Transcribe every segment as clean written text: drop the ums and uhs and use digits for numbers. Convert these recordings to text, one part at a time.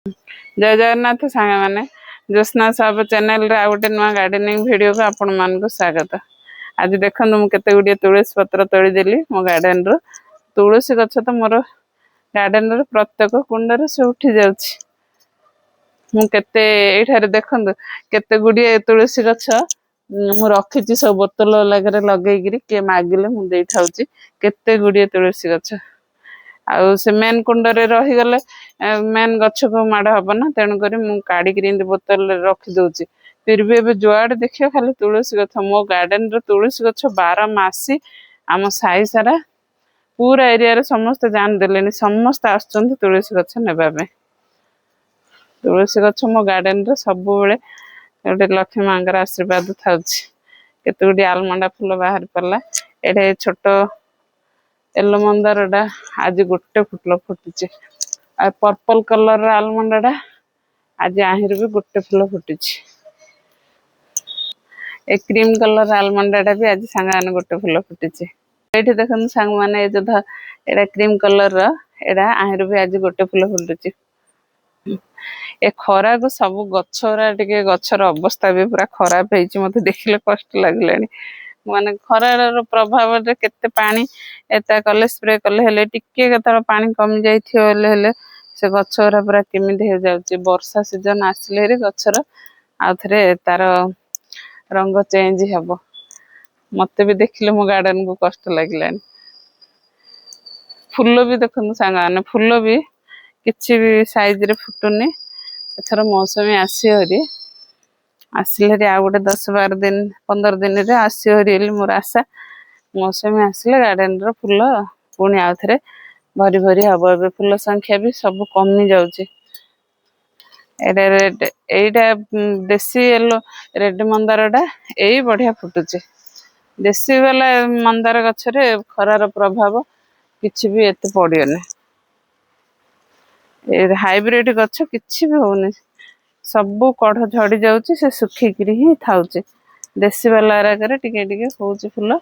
जय जगन्नाथ सांग मैंने ज्योत्ना सब चैनल रे आ गोटे नुआ गार्डनिंग वीडियो को आपण मान को स्वागत। आज देखो मुझे गुड़िया तुलसी पत्र तोड़ी देली मो गार्डन रो। तुलसी गछ तो मोर गार्डन रो प्रत्येक कुंड से उठी जाउछि। मुझे ये देखु केते गुड़िया तुलसी गछ मु रखी सब बोतल लगे लगे किए मागिले मुझे ठाऊँ केते गुड़िया तुलसी गछ आउ से मेन कुंड रे रही गले मेन गछ को माड़ हम ना तेणुक मुझे बोतल रखी दौची। फिर भी एबे जुआड़ देखिए खाली तुलसी गछ मो गार्डन रो तुलसी गछ 12 मासी आम साई सारा पूरा एरिया रे समस्त जान देले समस्त आछन तुलसी गछ नेबा पे। तुलसी गछ मो गार्डन रे सब बेले गोटे लक्ष्मी मांगर आशीर्वाद थाउछि। केते गुडी आलमंडा फूल बाहर पड़ला एडे छोट येलो मंदार डा आज गोटे फुटल फुटी पर्पल कलर आलमंडा डा आज आहिर भी गोटे फुल फुटी। ए क्रीम कलर आलमंडा डा भी आज सांग गोटे फुल फुटी। ये देखो सांग मैंने एडा क्रीम कलर एडा आहिर भी आज गोटे फुल फुटुची। ए खरा को सब गछरा टिके गछर अवस्था भी पूरा खराब है मते देखले कष्ट लागलानी। माने खरार प्रभाव रे केते पानी एता कले स्प्रे कले हेले टिके केतर पानी कम जाइथियो हेले से गछरा पूरा केमिदे हो जाउची। वर्षा सीजन आसले रे गछर आ थरे तार रंग चेंज हेबो। मते भी देखले मो गार्डन को कष्ट लागलानी। फूल भी देखनु सांगाने फूल भी किछि भी साइज रे फुटुनी। एथर मौसमी आसी आसिले आ गोटे 10-12 दिन 15 दिन रे आसी हरी मोर आशा। मौसमी आसिले गार्डन रो फूल पुणी आउ थरे भरी भरी हबो। एबे फूल संख्या भी सब कमी जाउची। एडा रेड एटा देसी येलो रेड मंदार डा एई बढ़िया फुटुची। देसी वाला मंदार गछरे खरार प्रभाव किछि भी एते पड़ियोने। ए हाइब्रिड गछ किछि भी होने सब कढ़ झड़ी जाउची से सुखी किरी ही थाउची। देसी वाला रागरे टिके टिके होउची फूल।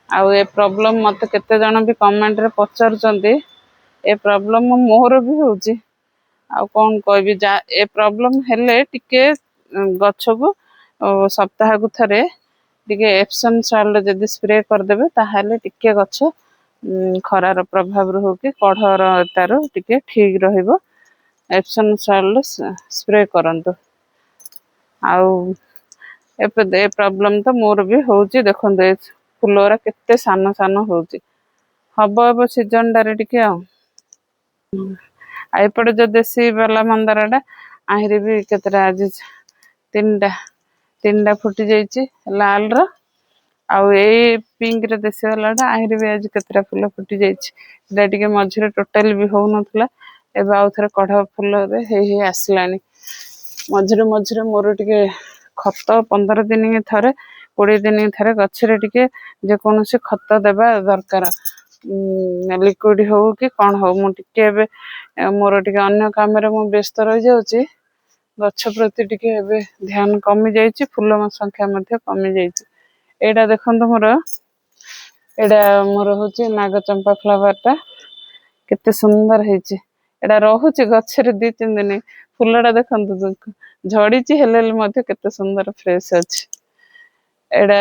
आउ ए प्रॉब्लम मते केते जण भी कमेंट रे पचारचंती ए प्रॉब्लम मोर भी होउची। आउ कोन कहबी जा ए प्रॉब्लम हेले टिके गछ को सप्ताह को थरे टिके एप्सम सॉल्ट जदी स्प्रे कर देबे ताहाले टिके गछ खरार प्रभाव हो कि कढ़र तार टिके ठीक रहिबो। एप्सम सॉल्ट स्प्रे करंतु। आउ ए प्रॉब्लम तो मोर भी होउची। देखंतु ए फुलोरा केते सान सान होउची हबो अब सीजन डारे टिके आ एपटे जो देसी वाला मंदारडा आहिरे भी केतरा आज तीनटा फुटी जाइची लाल रो। आउ ए पिंक रे देसी वाला आहिरे भी आज केतरा फूल फुटी जाइची। एटा टिके मझिरे टोटल भी हो नथला एबे आउ थरे कढ़ फूल रे हे आसलानी। मझिरे मझिरे मोर टिके खत 15 दिन थरे 20 दिन थरे गछरे टिके जे कोनोसी खत देबा दरकार। लिक्विड हो कि कौन हो मु टिके एबे मोर टिके अन्य काम रे मु व्यस्त रहि जाउची। गछ प्रति टिके एबे ध्यान कमी जाइची फूल संख्या मध्ये कमी जाइची। एडा देखंतु मोर होची नागचंपा फ्लावर टा केते सुंदर हेची। एडा रहुची गछरे 2-3 दिन फूलडा देखंतु झड़ीची हेले मध्ये केते सुंदर फ्रेश अछि। एडा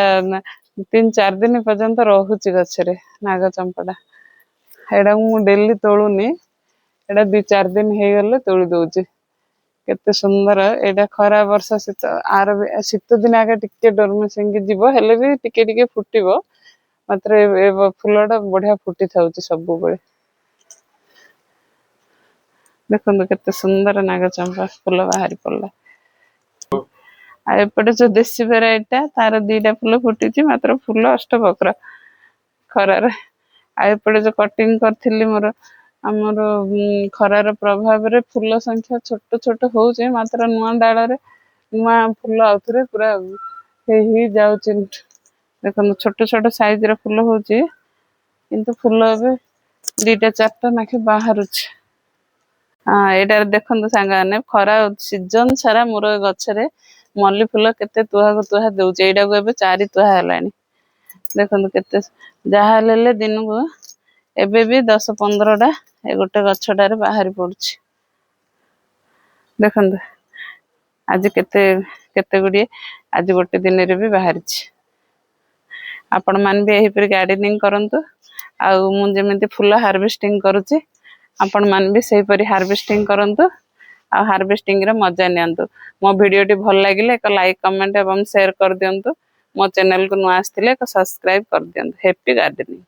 3-4 दिन पर्यंत रहुची गछरे नागचंपाडा। एडा मु डेली तोलुनी एडा 2-4 दिन हे गले तोली दउची। केते सुंदर एडा खरा वर्षा शीत आर शीत दिन आगे टिके डरमे संगी जीवो हेले भी टिके टिके फुटिबो मात्र ए फूलडा बढ़िया फुटी थाउची सब बेले। देखंतु केते सुंदर नागचंपा फूल बाहरी पड़ला। आ एपटे जो देसी वेराइटी तार 2टा फूल फुटीची मात्र फूल अष्टवक्र खरार। आ एपटे जो कटिंग करथिली मोर हमर खरार प्रभाव रे फूल संख्या छोट छोट होउचे मात्र नुआ डाल रे नुआ फूल आउथरे पूरा हे जाउची। देखंतु छोट छोट साइज रे फूल होउची किंतु फूल एबे 2-4टा नाखे बाहरुची। हाँ एटा देखंतु सांगाने खरा सीजन सारा मोर गछरे मल्ली फूल केते तुहा को तुहा दउची। एटा को एबे 4 तुहा हलानी। देखंतु केते जहा लेले दिन को एबे भी 10-15टा ए गोटे गछटारे बाहरी पडुची। देखंतु आज केते केते गुडी आज गोटे दिन रे भी बाहर आपण मान भी एही पर गार्डनिंग करंतु आ मु जेमिति फुल हार्वेस्टिंग करूची आपण मान भी सही परी हार्वेस्टिंग करंतु आ हार्वेस्टिंग रे मजा नियंतु मो वीडियो टी भल लागिले एक लाइक कमेंट एवं शेयर कर दियंतु मो चैनल को नुआ आस्तिले एक सब्सक्राइब कर दियंतु हैप्पी गार्डनिंग।